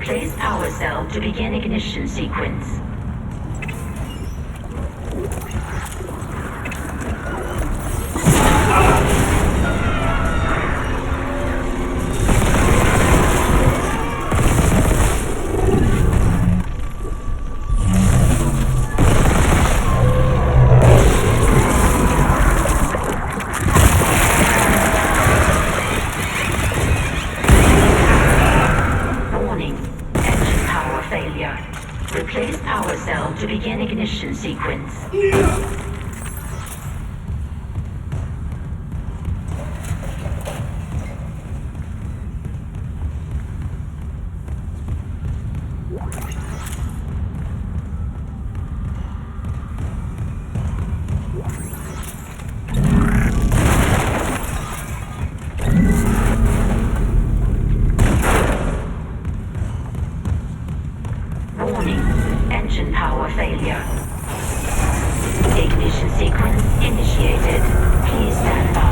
Replace power cell to begin ignition sequence. Replace power cell to begin ignition sequence. Warning, engine power failure. Ignition sequence initiated. Please stand by.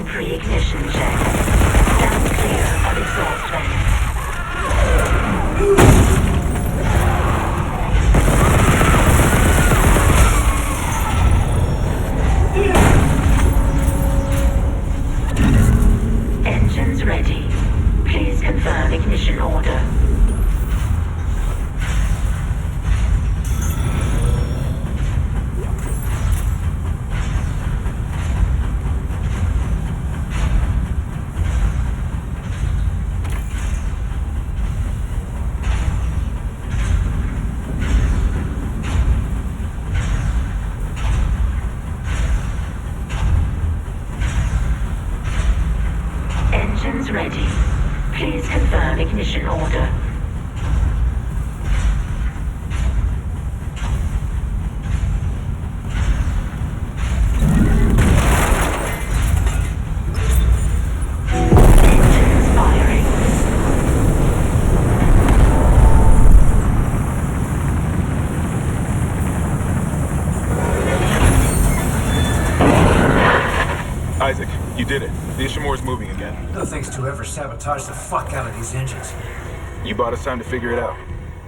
Pre-ignition check. Stand clear of exhaust vents. Engines ready. Please confirm ignition order. Engines ready. Please confirm ignition order. Engines firing. Isaac, you did it. The Ishimura's moving again. No thanks to whoever sabotaged the fuck out of these engines. You bought us time to figure it out.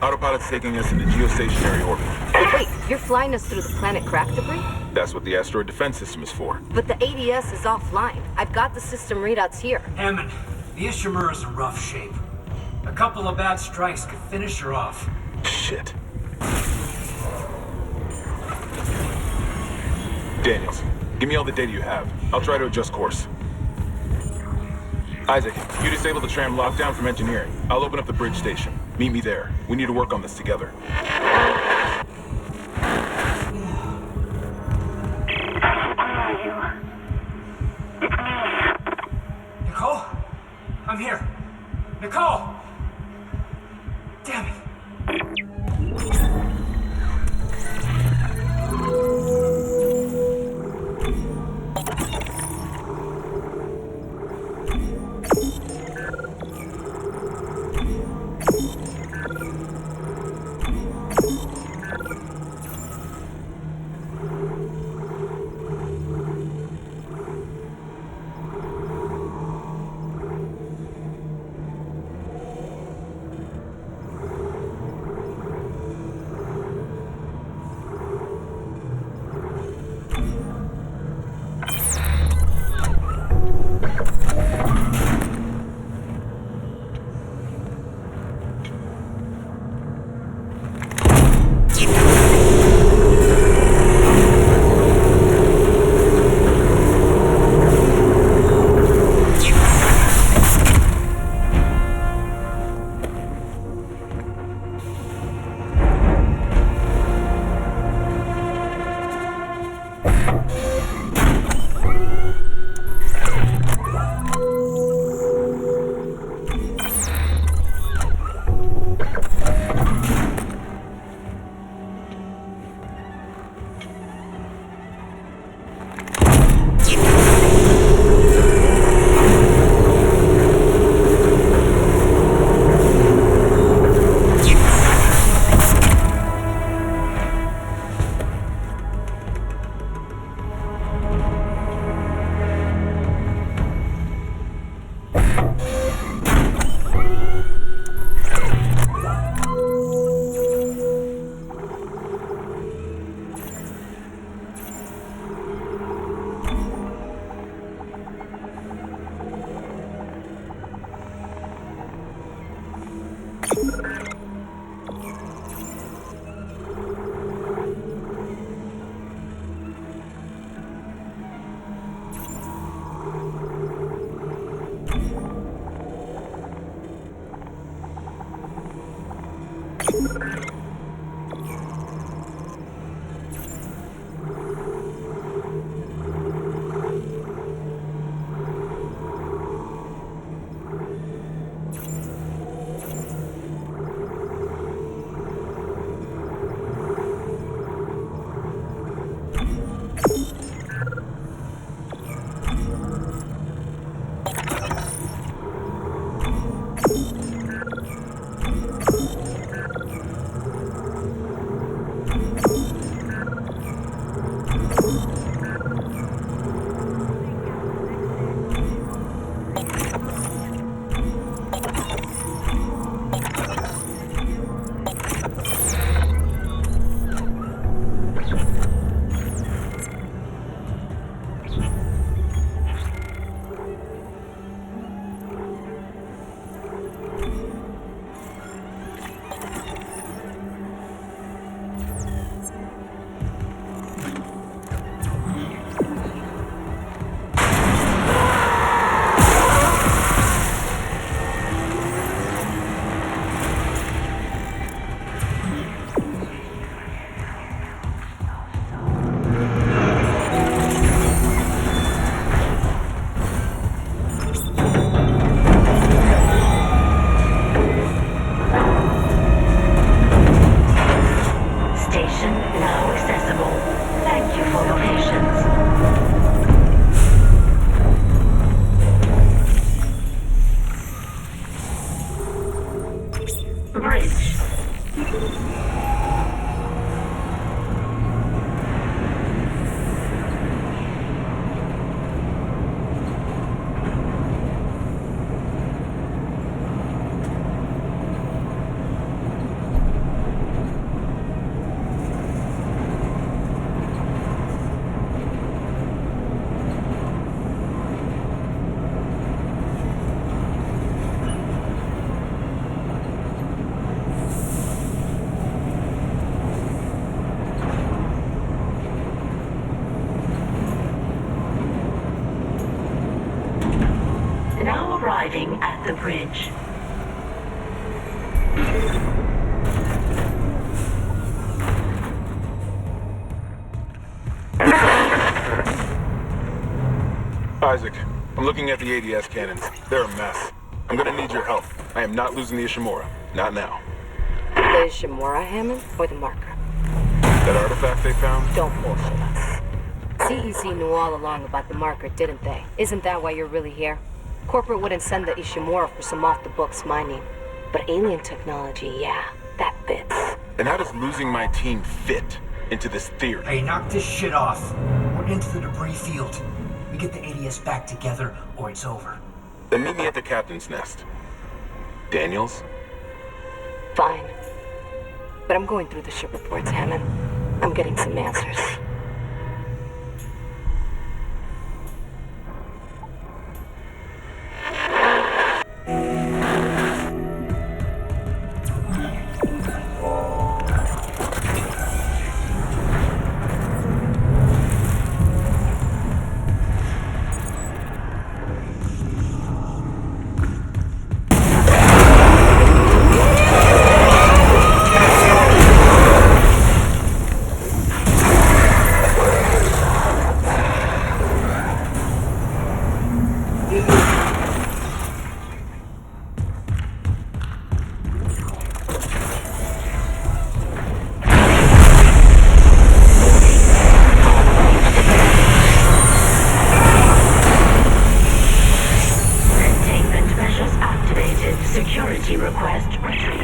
Autopilot's taking us into geostationary orbit. Wait, you're flying us through the planet crack debris? That's what the asteroid defense system is for. But the ADS is offline. I've got the system readouts here. Hammond, the Ishimura's in rough shape. A couple of bad strikes could finish her off. Shit. Daniels, give me all the data you have. I'll try to adjust course. Isaac, you disable the tram lockdown from engineering. I'll open up the bridge station. Meet me there. We need to work on this together. Nicole? I'm here. Nicole! Damn it. bridge. Isaac, I'm looking at the ADS cannons. They're a mess. I'm gonna need your help. I am not losing the Ishimura. Not now. The Ishimura, Hammond, or the marker? That artifact they found? Don't bullshit us. CEC knew all along about the marker, didn't they? Isn't that why you're really here? Corporate wouldn't send the Ishimura for some off-the-books mining. But alien technology, yeah, that fits. And how does losing my team fit into this theory? Hey, knock this shit off. We're into the debris field. We get the ADS back together, or it's over. Then meet me at the captain's nest. Daniels? Fine. But I'm going through the ship reports, Hammond. I'm getting some answers.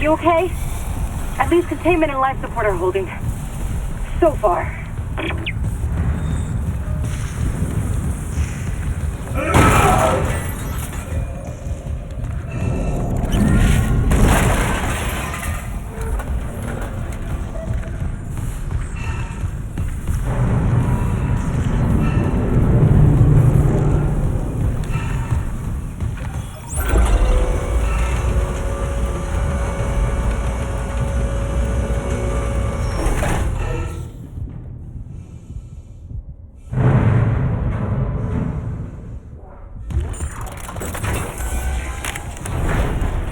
You okay? At least containment and life support are holding. So far.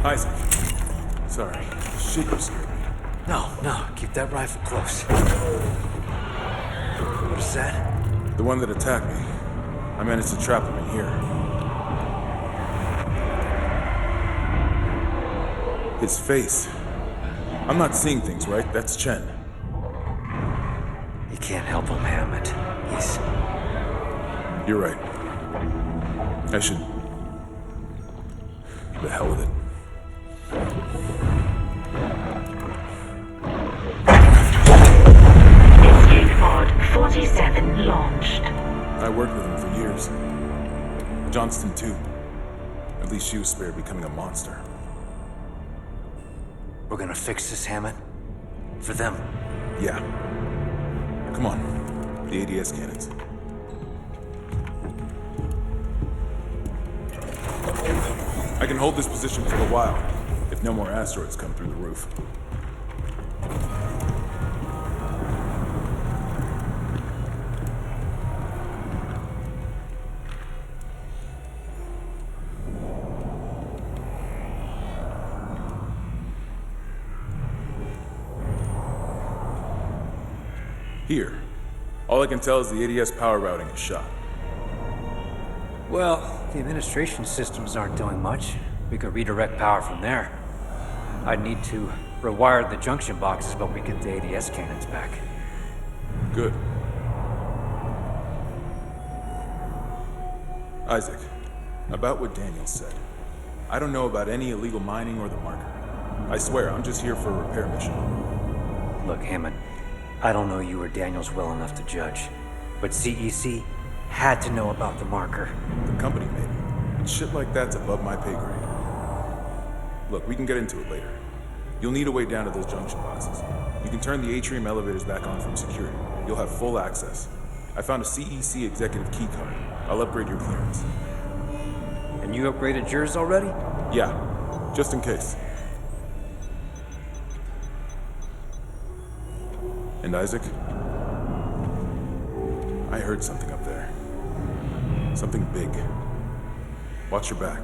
Isaac. Sorry. Shit, you scared me. No, keep that rifle close. What is that? The one that attacked me. I managed to trap him in here. His face. I'm not seeing things, right? That's Chen. You can't help him, Hammond. He's... You're right. I should... The hell with it. Escape pod 47 launched. I worked with him for years. Johnston, too. At least she was spared becoming a monster. We're gonna fix this, Hammond. For them. Yeah. Come on. The ADS cannons. I can hold this position for a while, if no more asteroids come through the roof. Here. All I can tell is the ADS power routing is shot. Well, the administration systems aren't doing much. We could redirect power from there. I'd need to rewire the junction boxes, but we get the ADS cannons back. Good. Isaac, about what Daniel said. I don't know about any illegal mining or the marker. I swear, I'm just here for a repair mission. Look, Hammond, I don't know you or Daniels well enough to judge, but CEC had to know about the marker. The company, maybe. Shit like that's above my pay grade. Look, we can get into it later. You'll need a way down to those junction boxes. You can turn the atrium elevators back on from security. You'll have full access. I found a CEC executive key card. I'll upgrade your clearance. And you upgraded yours already? Yeah, just in case. And Isaac? I heard something up there. Something big. Watch your back.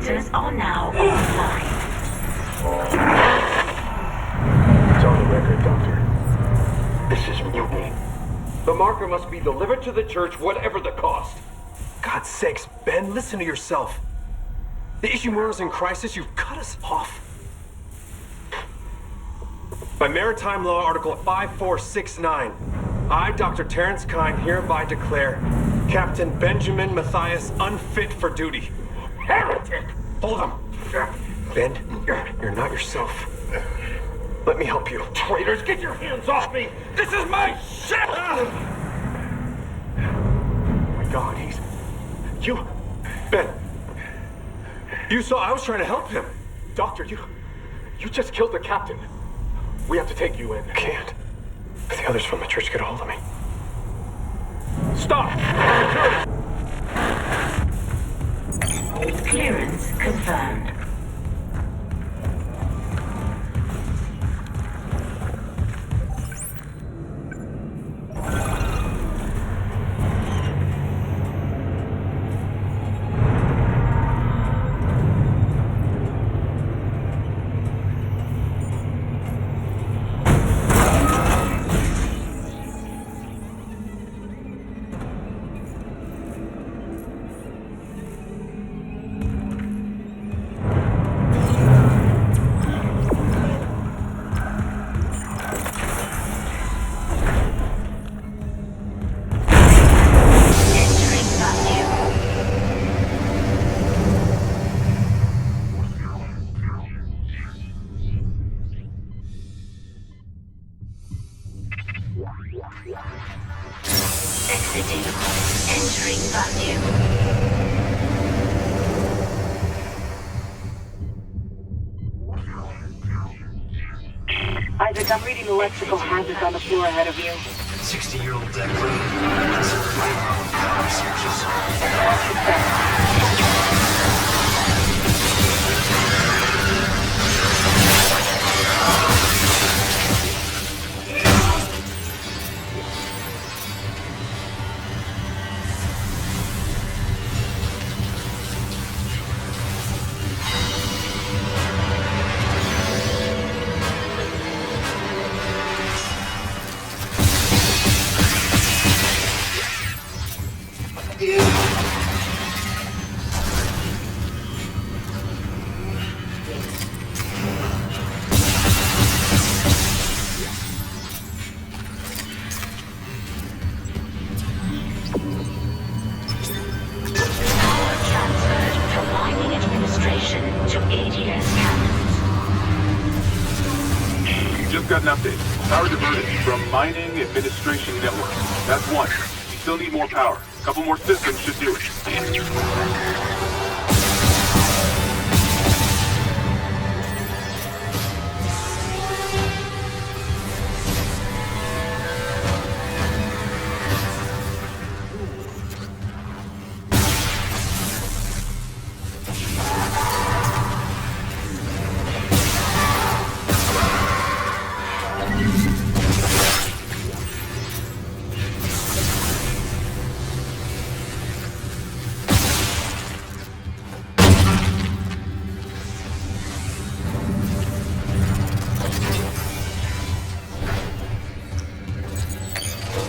elevators are now offline. It's on the record, Doctor. This is mutiny. The marker must be delivered to the church, whatever the cost. God's sakes, Ben, listen to yourself. The Ishimura's in crisis, you've cut us off. By Maritime Law Article 5469, I, Dr. Terrence Kine, hereby declare Captain Benjamin Matthias unfit for duty. Heretic! Hold him! Ben, you're not yourself. Let me help you. Traitors, get your hands off me! This is my ship! Oh my God, You... Ben. You saw I was trying to help him. Doctor, you just killed the captain. We have to take you in. I can't. If the others from the church get a hold of me. Stop! Clearance confirmed. Exiting. Entering vacuum. Isaac, I'm reading electrical hazards on the floor ahead of you. 60-year-old dead lady. Considered by our own power researchers. Got an update. Power diverted from Mining Administration Network. That's one. You still need more power. A couple more systems should do it.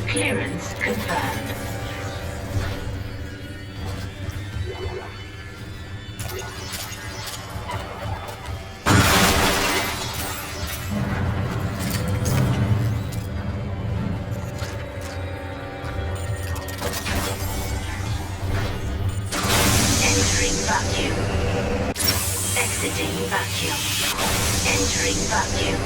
Clearance confirmed. Entering vacuum. Exiting vacuum. Entering vacuum.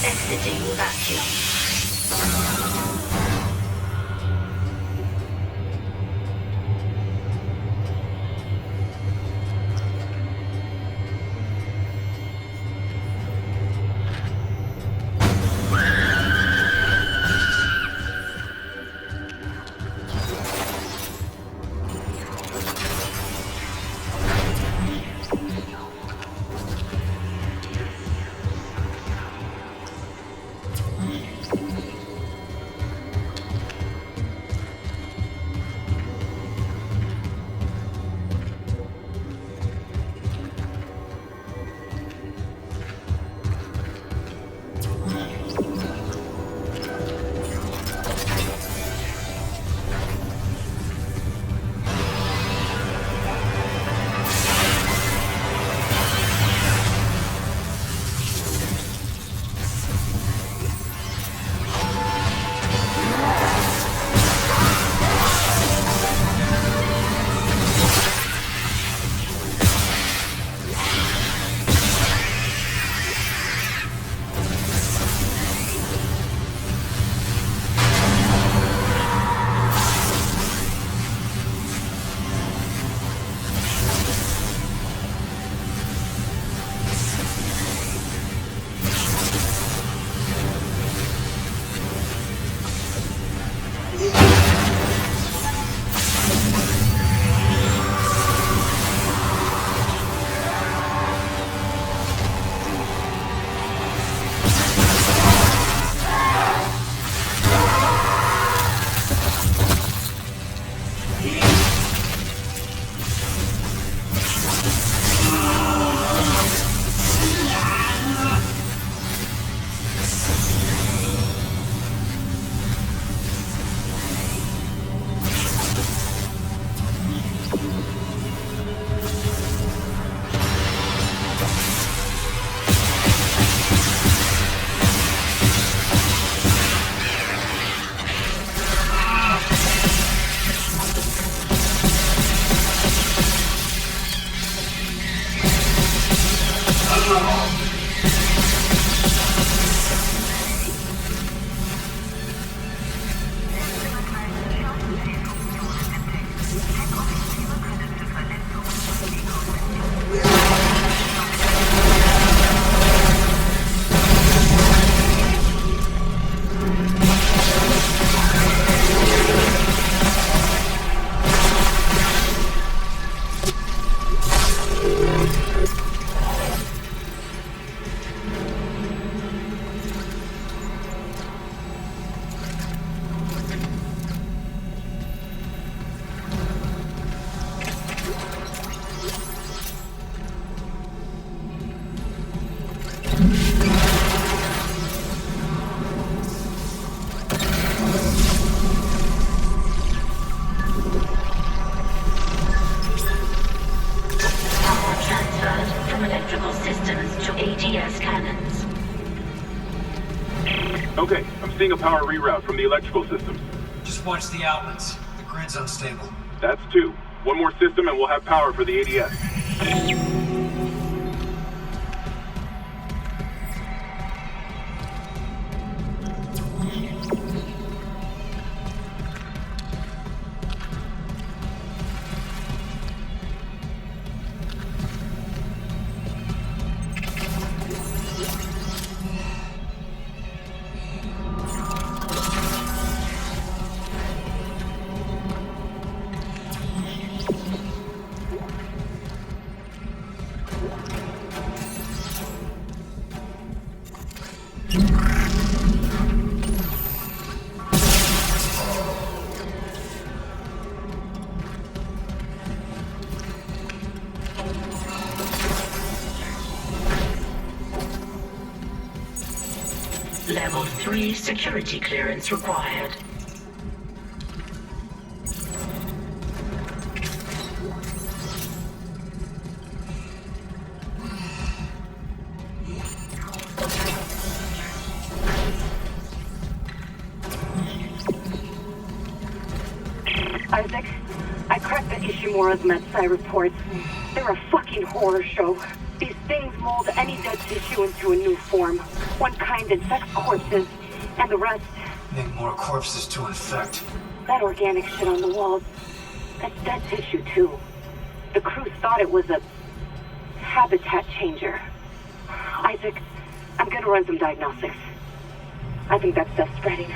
Exiting vacuum. Power transferred from electrical systems to ADS cannons. Okay, I'm seeing a power reroute from the electrical systems. Just watch the outlets. The grid's unstable. That's 2. One more system and we'll have power for the ADS. Level 3 security clearance required. Isaac, I cracked the Ishimura's MedSci reports. They're a fucking horror show. These things mold any dead tissue into a new form. One kind infects corpses, and the rest... Make more corpses to infect. That organic shit on the walls, that's dead tissue too. The crew thought it was a habitat changer. Isaac, I'm gonna run some diagnostics. I think that stuff's spreading.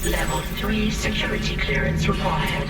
Level 3 security clearance required.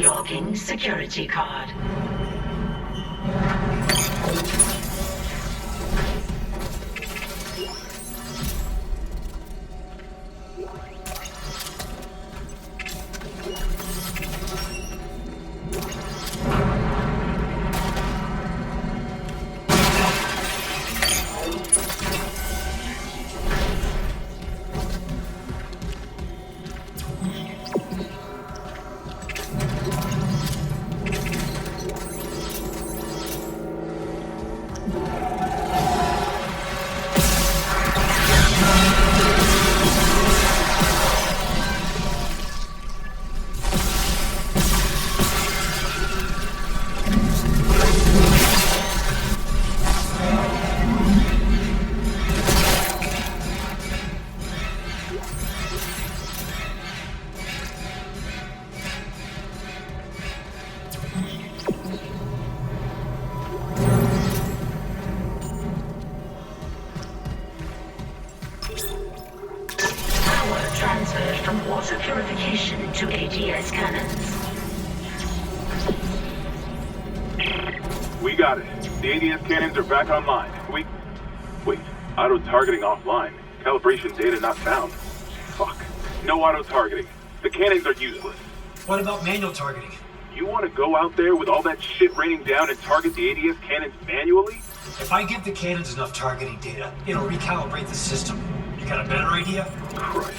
Logging security card. Power transferred from water purification to ADS cannons. We got it. The ADS cannons are back online. Wait, auto-targeting offline. Calibration data not found. Fuck. No auto-targeting. The cannons are useless. What about manual targeting? You want to go out there with all that shit raining down and target the ADS cannons manually? If I give the cannons enough targeting data, it'll recalibrate the system. You got a better idea? Christ.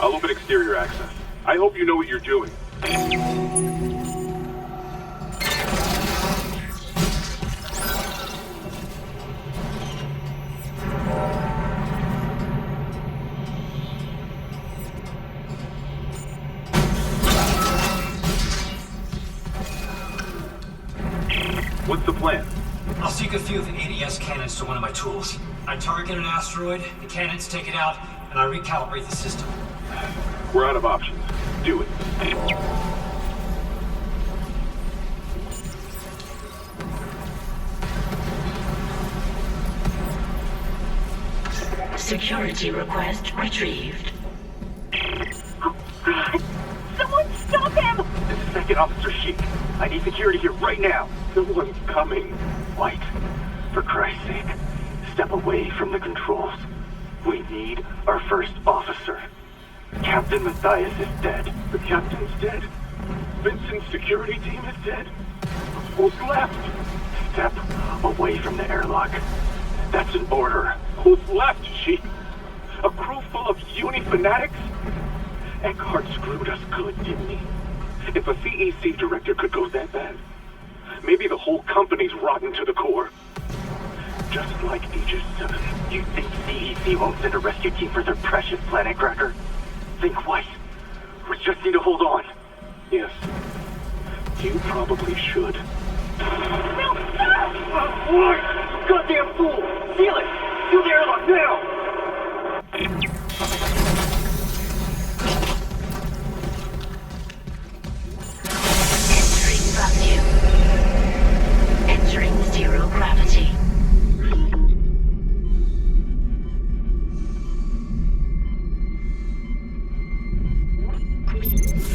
I'll open exterior access. I hope you know what you're doing. What's the plan? I'll seek a few of the ADS cannons to one of my tools. I target an asteroid, the cannons take it out, and I recalibrate the system. We're out of options. Do it. Security request retrieved. Oh, God. Someone stop him! This is Second Officer Sheik. I need security here right now. No one's coming. White, for Christ's sake, step away from the controls. We need our first officer. Captain Matthias is dead. The captain's dead. Vincent's security team is dead. Who's left? Step away from the airlock. That's an order. Who's left, Chief? A crew full of uni fanatics? Eckhart screwed us good, didn't he? If a CEC director could go that bad, maybe the whole company's rotten to the core. Just like Aegis 7. You think CEC won't send a rescue team for their precious planet cracker? Think White. We just need to hold on. Yes. You probably should. No, stop! White! Goddamn fool! Seal it! Seal the airlock now! Entering vacuum. Entering zero gravity.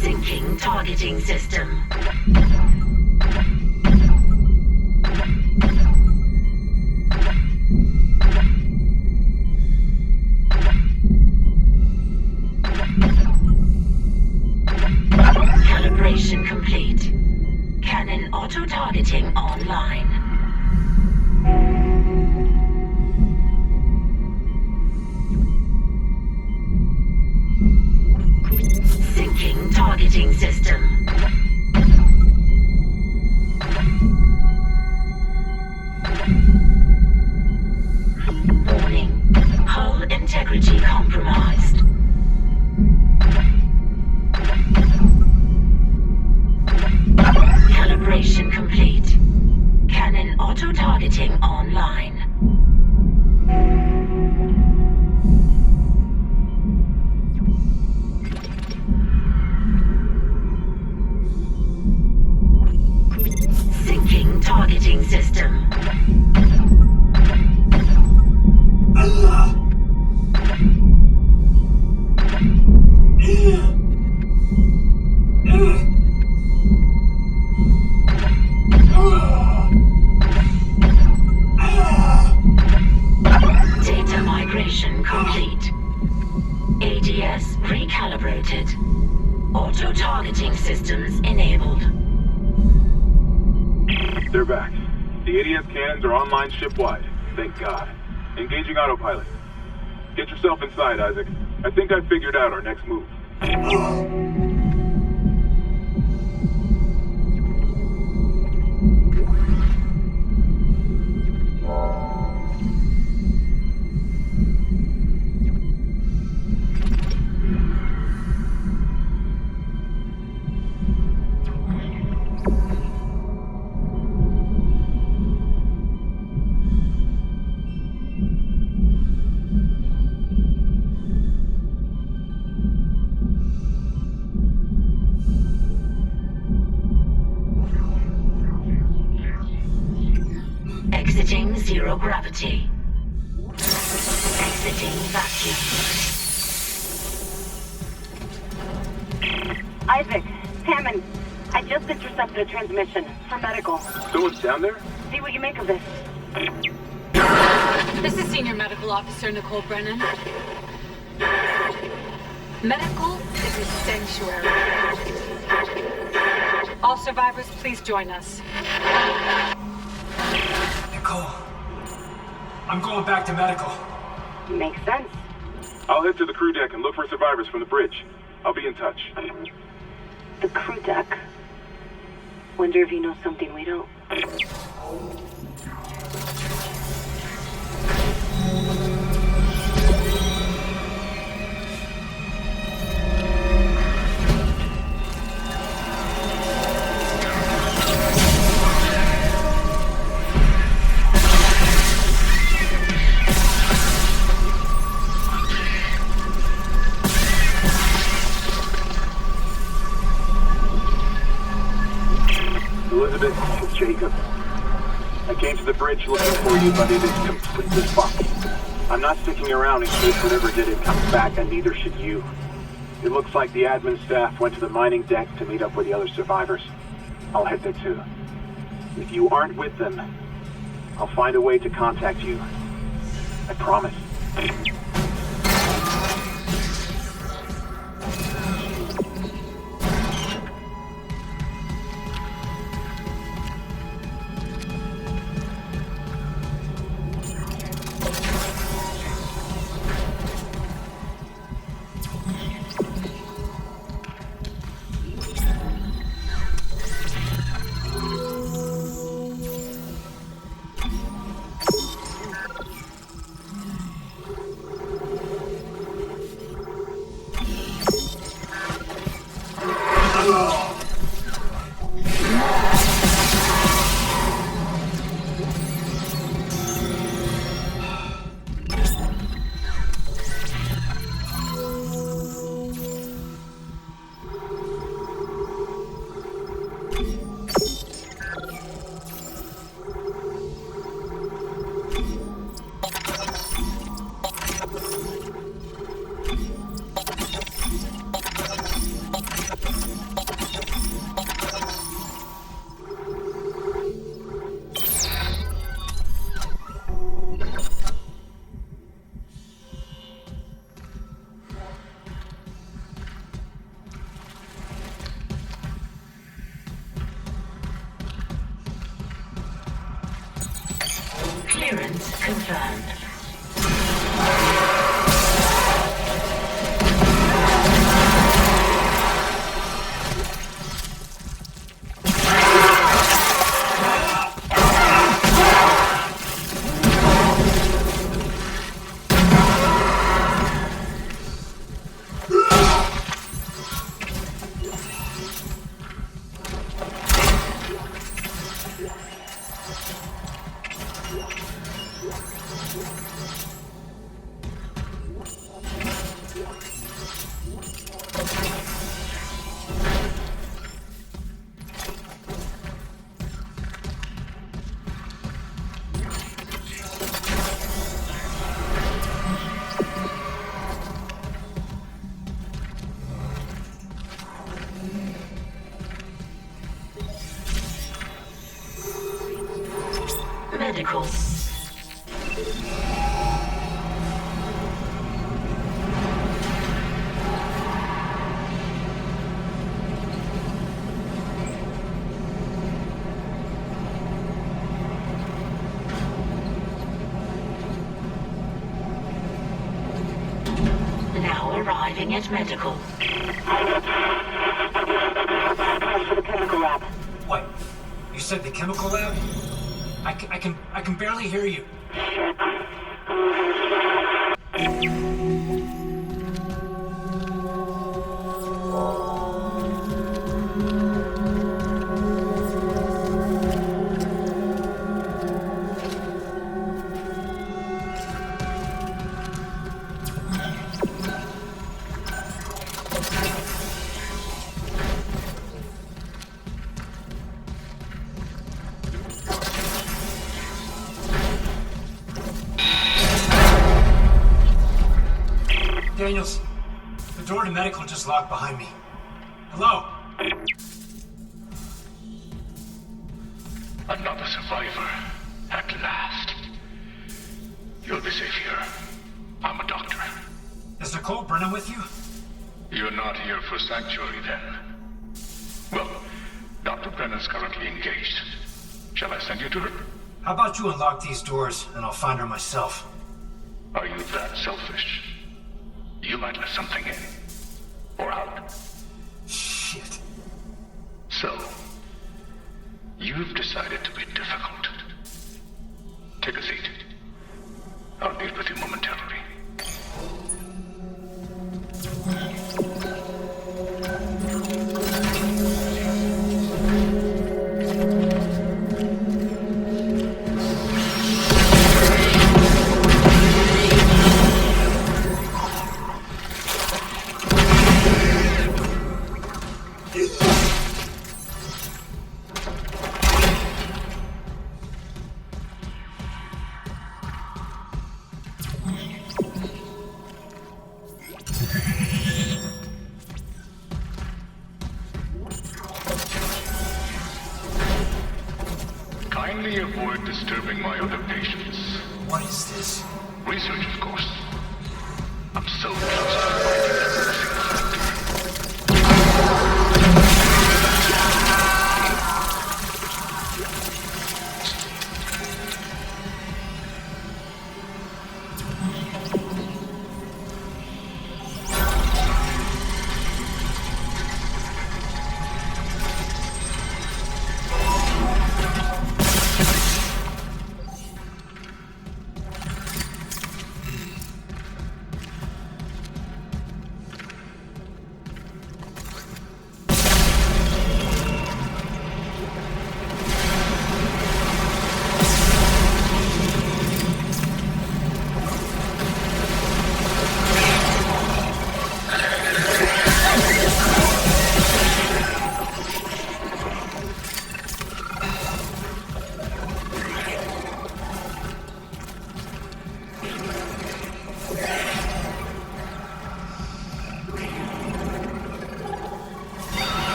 Syncing targeting system. Calibration complete. Cannon auto-targeting online. Syncing targeting system. Warning. Hull integrity compromised. Calibration complete. Cannon auto-targeting online. Syncing targeting system. Data migration complete. ADS recalibrated. Auto-targeting systems enabled. They're back. The ADS cannons are online ship-wide. Thank God. Engaging autopilot. Get yourself inside, Isaac. I think I figured out our next move. Exiting zero gravity. Exiting vacuum. Isaac, Hammond, I just intercepted a transmission for medical. Someone's down there? See what you make of this. This is Senior Medical Officer Nicole Brennan. Medical is a sanctuary. All survivors, please join us. Nicole, I'm going back to medical. Makes sense. I'll head to the crew deck and look for survivors from the bridge. I'll be in touch. The crew deck. Wonder if you know something we don't. Elizabeth, it's Jacob. I came to the bridge looking for you, but it is completely fucked. I'm not sticking around in case whatever did it comes back, and neither should you. It looks like the admin staff went to the mining deck to meet up with the other survivors. I'll head there too. If you aren't with them, I'll find a way to contact you. I promise. Clearance confirmed. Medical. Now arriving at medical. For the chemical lab. What? You said the chemical lab? I can barely hear you. Daniels, the door to medical just locked behind me. Hello? Another survivor. At last. You'll be safe here. I'm a doctor. Is Nicole Brennan with you? You're not here for sanctuary, then? Well, Dr. Brennan's currently engaged. Shall I send you to her? How about you unlock these doors, and I'll find her myself? Are you that selfish? You might let something in. Or out. Shit. So, you've decided to be difficult. Take a seat. I'll deal with you momentarily. Kindly avoid disturbing my other patients. What is this? Research, of course. I'm so close to finding that missing factor.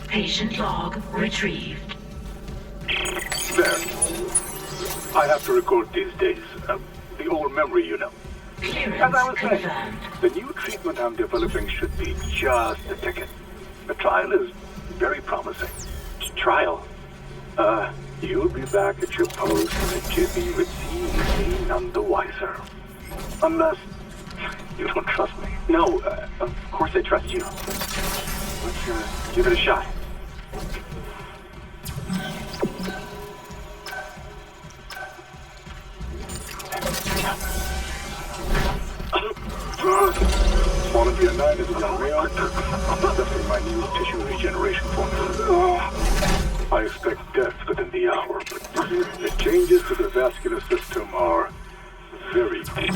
Patient log retrieved. There. I have to record these days. The old memory, you know. Clearance As I was saying, confirmed. the new treatment I'm developing should be just the ticket. The trial is very promising. Trial? You'll be back at your post in a jiffy with CEC none the wiser. Unless you don't trust me. No, of course I trust you. Let's give it a shot. Volunteer 9 is on way out. Testing my new tissue regeneration formula. I expect death within the hour, but the changes to the vascular system are very deep.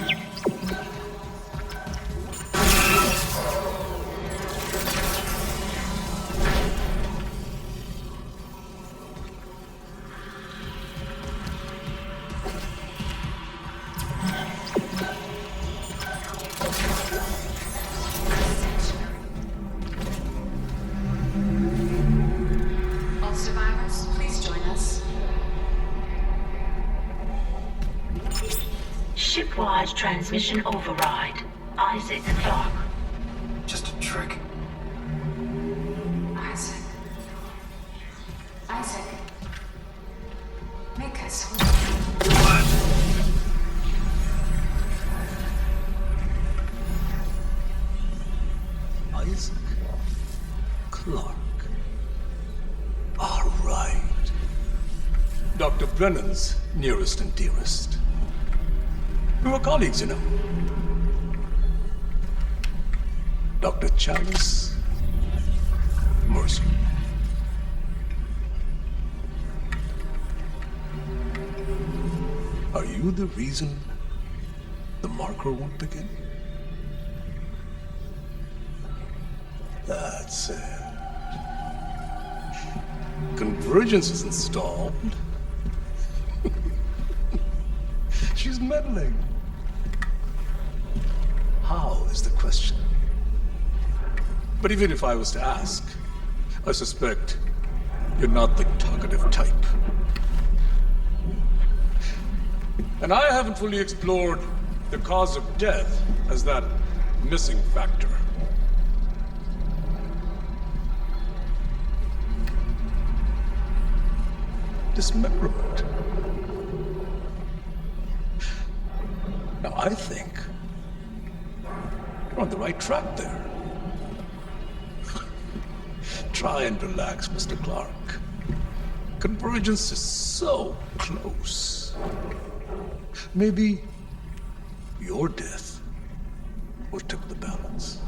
All survivors, please join us. Shipwide transmission override. Isaac Clark. Just a trick. Isaac. Isaac. Make us whole. Isaac Clark. All right. Dr. Brennan's nearest and dearest. We were colleagues, you know. Dr. Chalice Mercer. Are you the reason the marker won't begin? That's it. Convergence is installed. She's meddling. How is the question? But even if I was to ask, I suspect you're not the talkative type. And I haven't fully explored the cause of death as that missing factor. Dismemberment. Now, I think you're on the right track there. Try and relax, Mr. Clark. Convergence is so close. Maybe your death will tip the balance.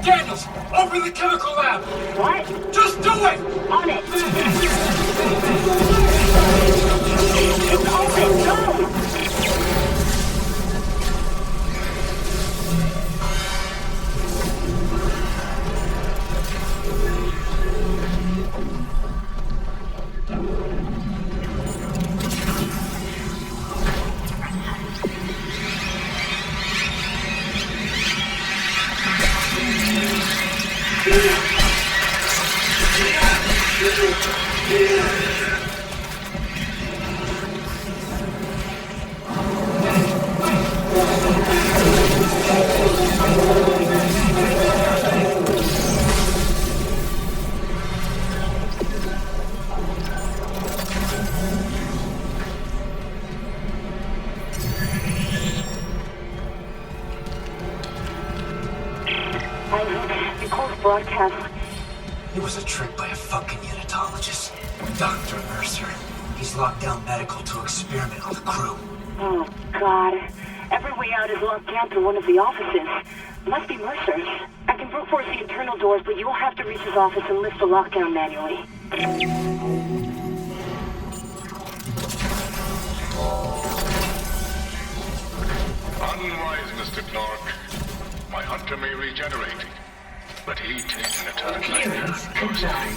Daniels, open the chemical lab! What? Just do it! On it! It's open! Go! Broadcast. It was a trick by a fucking unitologist. Dr. Mercer. He's locked down medical to experiment on the crew. Oh, God. Every way out is locked down through one of the offices. Must be Mercer's. I can brute force the internal doors, but you'll have to reach his office and lift the lockdown manually. Unwise, Mr. Clark. My hunter may regenerate, but he takes an attack like Clearance denied.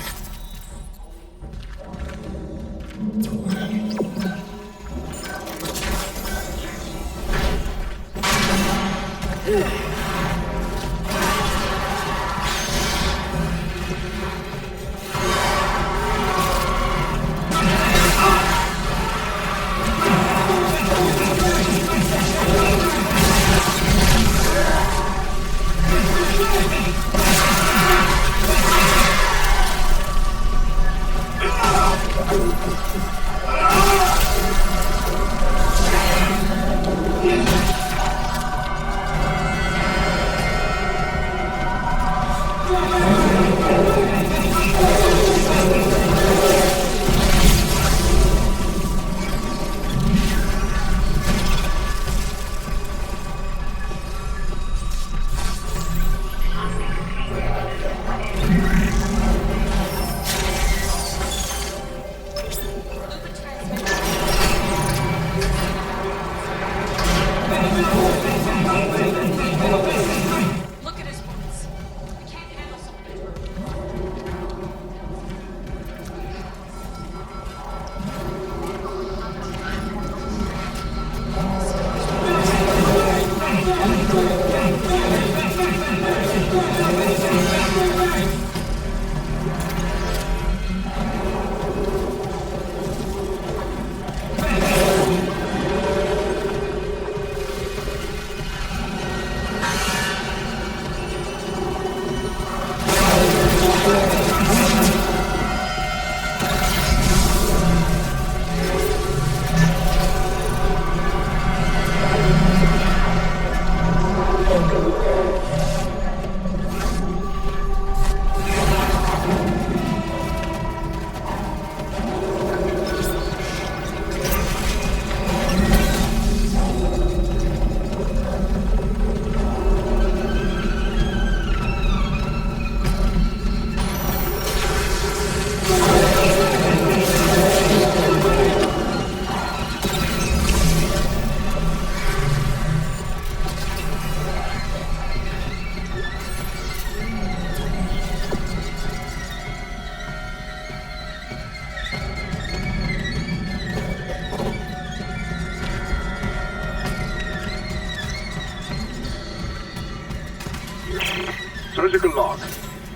Surgical log.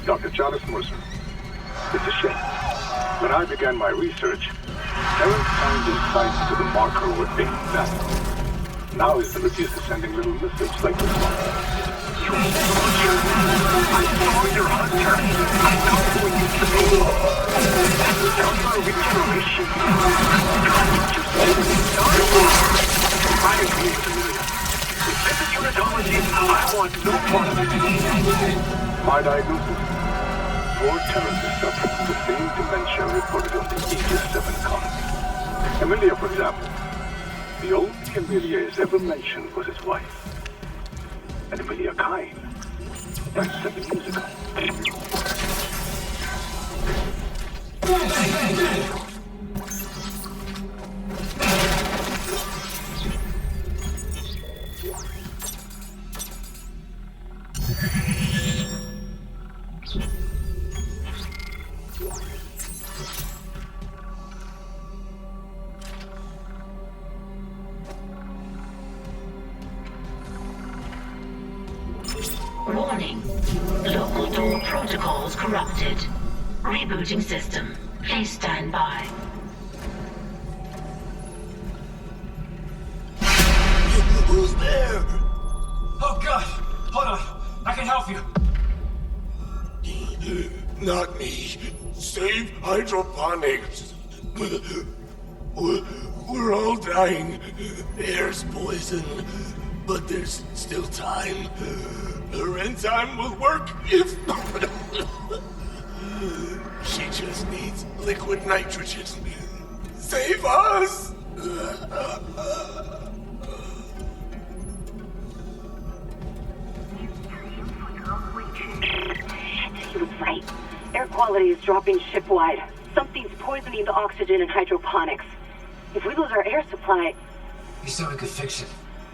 Dr. Charles Mercer. It's a shame. When I began my research, Terrence found insights to the marker were big that. Now his ability is sending little missives like this one. You soldier! I saw your hunter! I know what you say! That's cellular regeneration! God, what you say is done! I agree with Amelia. If this is unitology, I want no part of it. My diagnosis? Poor Terrence is suffering from the same dementia reported on the Aegis 7 comic. Amelia, for example. The only Amelia is ever mentioned was his wife. And Amelia Kine. That's 7 years ago. Warning. Local door protocols corrupted. Rebooting system. Please stand by. Who's there? Oh God! Hold on. I can help you. Not me. Save hydroponics. We're all dying. Air's poison. But there's still time. Her enzyme will work if... She just needs liquid nitrogen. Save us! He was right. Air quality is dropping shipwide. Something's poisoning the oxygen in hydroponics. If we lose our air supply... He said we could fix it.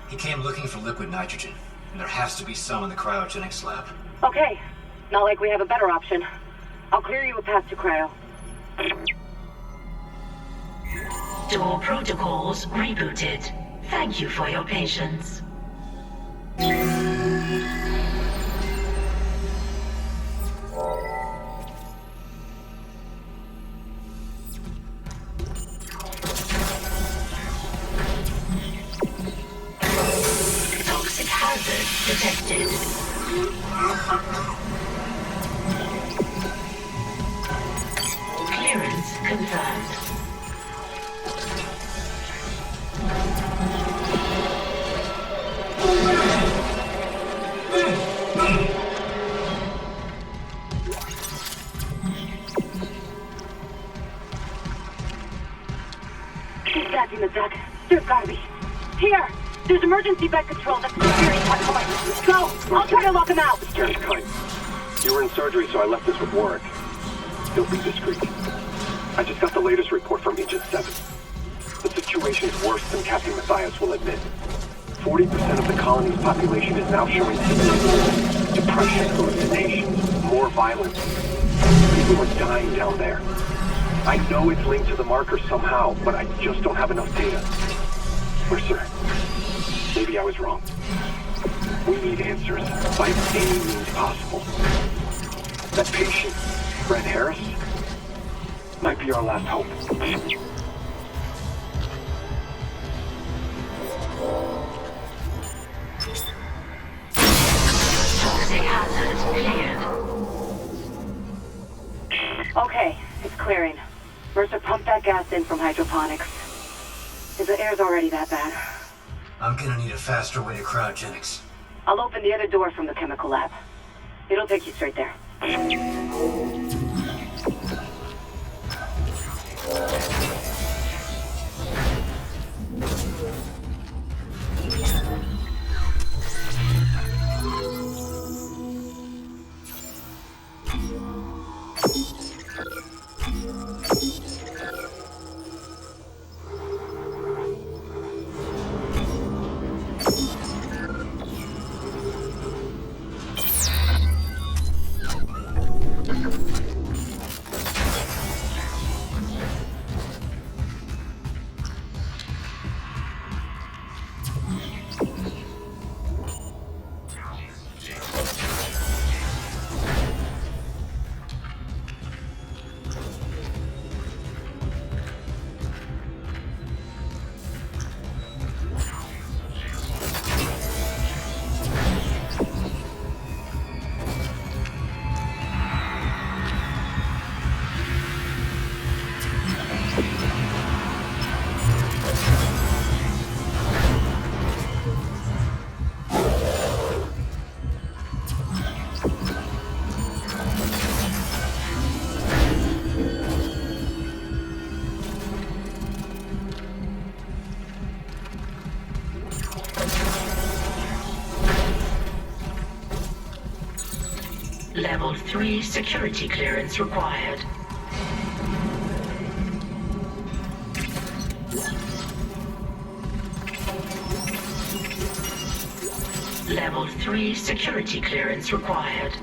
He came looking for liquid nitrogen, and there has to be some in the cryogenics lab. Okay. Not like we have a better option. I'll clear you a path to cryo. Door protocols rebooted. Thank you for your patience. Toxic hazard detected. Clearance confirmed. He's back in the duct. There's gotta be. Here! There's emergency bed control. That's the security checkpoint. Go! I'll try to lock him out. Terrence Kine. You were in surgery, so I left this with Warwick. He'll be discreet. I just got the latest report from Aegis 7. The situation's worse than Captain Mathius will admit. 40% of the colony's population is now showing symptoms. Depression, hallucinations, more violence. People are dying down there. I know it's linked to the marker somehow, but I just don't have enough data. Mercer, maybe I was wrong. We need answers by any means possible. That patient, Fred Harris, might be our last hope. Toxic hazard cleared. Okay, it's clearing. Mercer pumped that gas in from hydroponics. If the air's already that bad. I'm gonna need a faster way to cryogenics. I'll open the other door from the chemical lab. It'll take you straight there. Level 3 security clearance required. Level 3 security clearance required.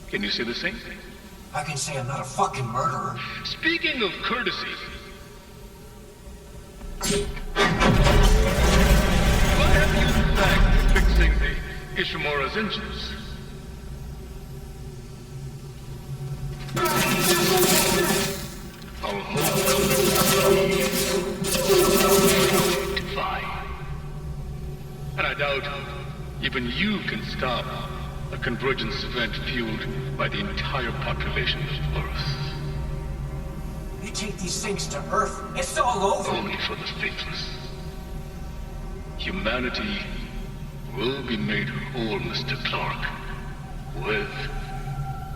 Can you say the same? I can say I'm not a fucking murderer. Speaking of courtesy, why have you back fixing the Ishimura's engines? Our whole company defy. And I doubt even you can stop a convergence event fueled by the entire population of Earth. You take these things to Earth, it's all over. Only for the faithless. Humanity will be made whole, Mr. Clark, with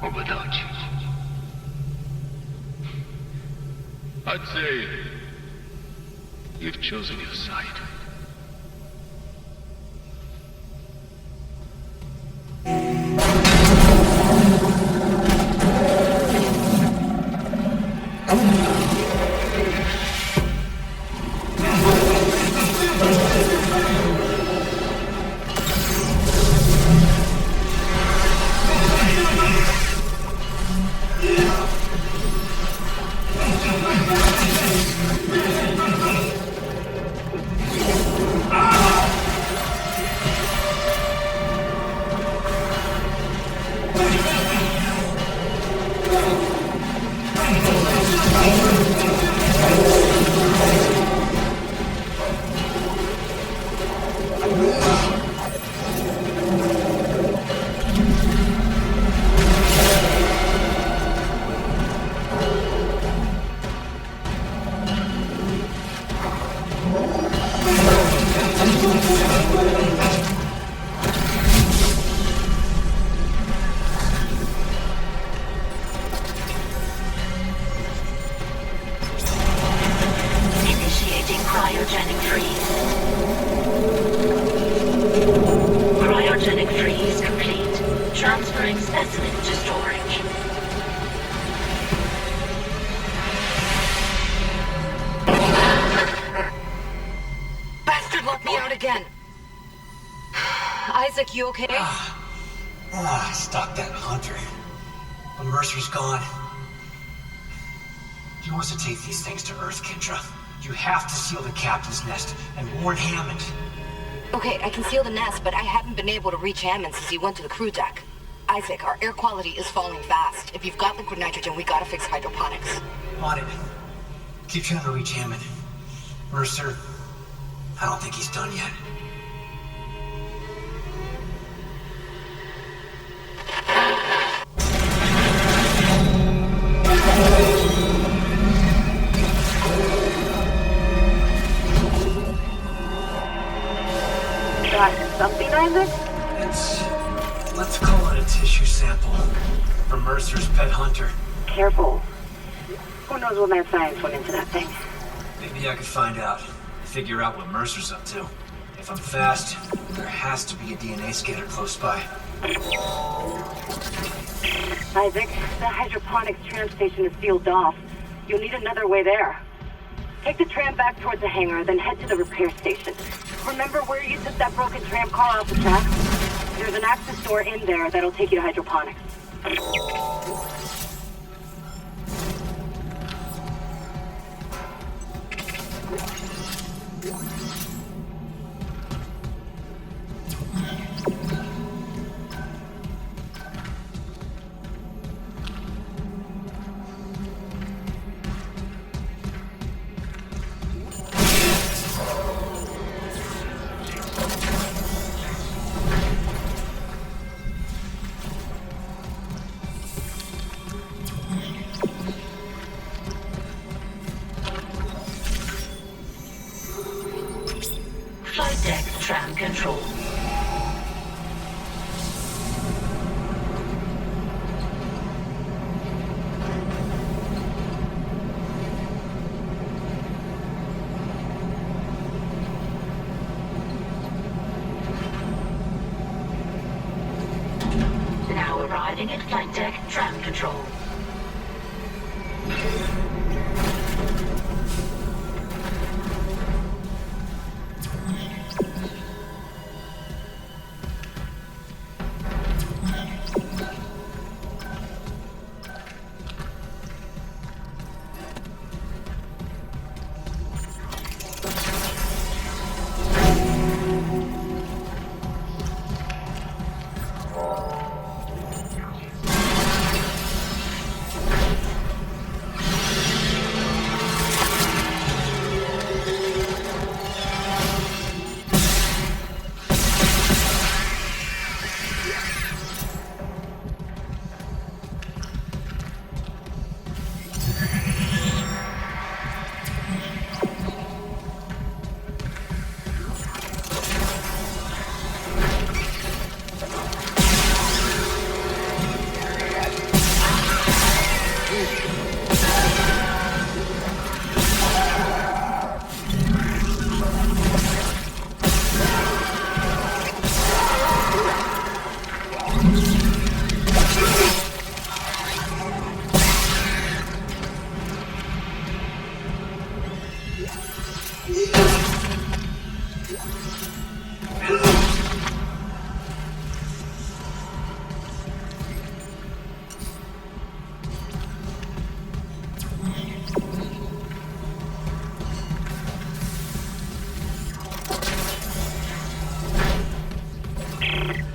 or without you. I'd say you've chosen your side. Isaac, you okay? Stop that Hunter. But Mercer's gone. He wants to take these things to Earth, Kendra. You have to seal the captain's nest and warn Hammond. Okay, I can seal the nest, but I haven't been able to reach Hammond since he went to the crew deck. Isaac, our air quality is falling fast. If you've got liquid nitrogen, we gotta fix hydroponics. On it. Keep trying to reach Hammond. Mercer, I don't think he's done yet. Got something, Isaac? Let's call it a tissue sample from Mercer's pet Hunter. Careful. Who knows what mad science went into that thing? Maybe I could find out. Figure out what Mercer's up to. If I'm fast, there has to be a DNA scanner close by. Isaac, the hydroponics tram station is sealed off. You'll need another way there. Take the tram back towards the hangar, then head to the repair station. Remember where you took that broken tram car off the track? There's an access door in there that'll take you to hydroponics. flight deck tram control. Now arriving at flight deck tram control.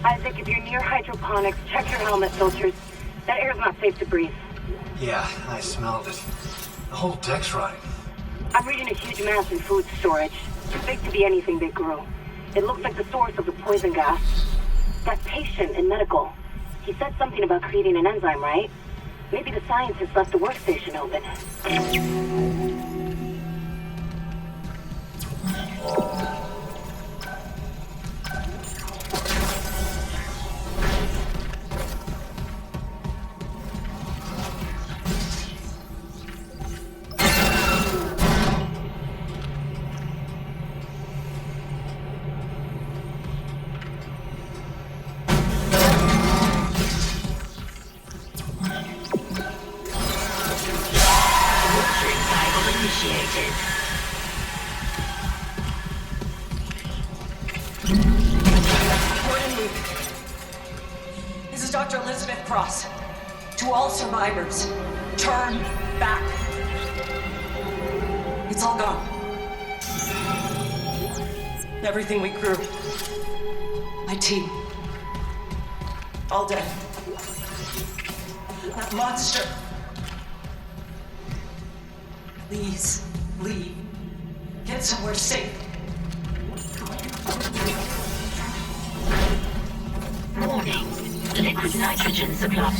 Isaac, if you're near hydroponics, check your helmet filters. That air's not safe to breathe. Yeah, I smelled it. The whole deck's rotting. I'm reading a huge mass in food storage. Too big to be anything they grew. It looks like the source of the poison gas. That patient in medical. He said something about creating an enzyme, right? Maybe the scientist left the workstation open. Initiated. Gordon Luke. This is Dr. Elizabeth Cross. To all survivors, turn back. It's all gone. Everything we grew. My team. All dead. That monster. Please, leave. Get somewhere safe. Warning. Liquid nitrogen supply.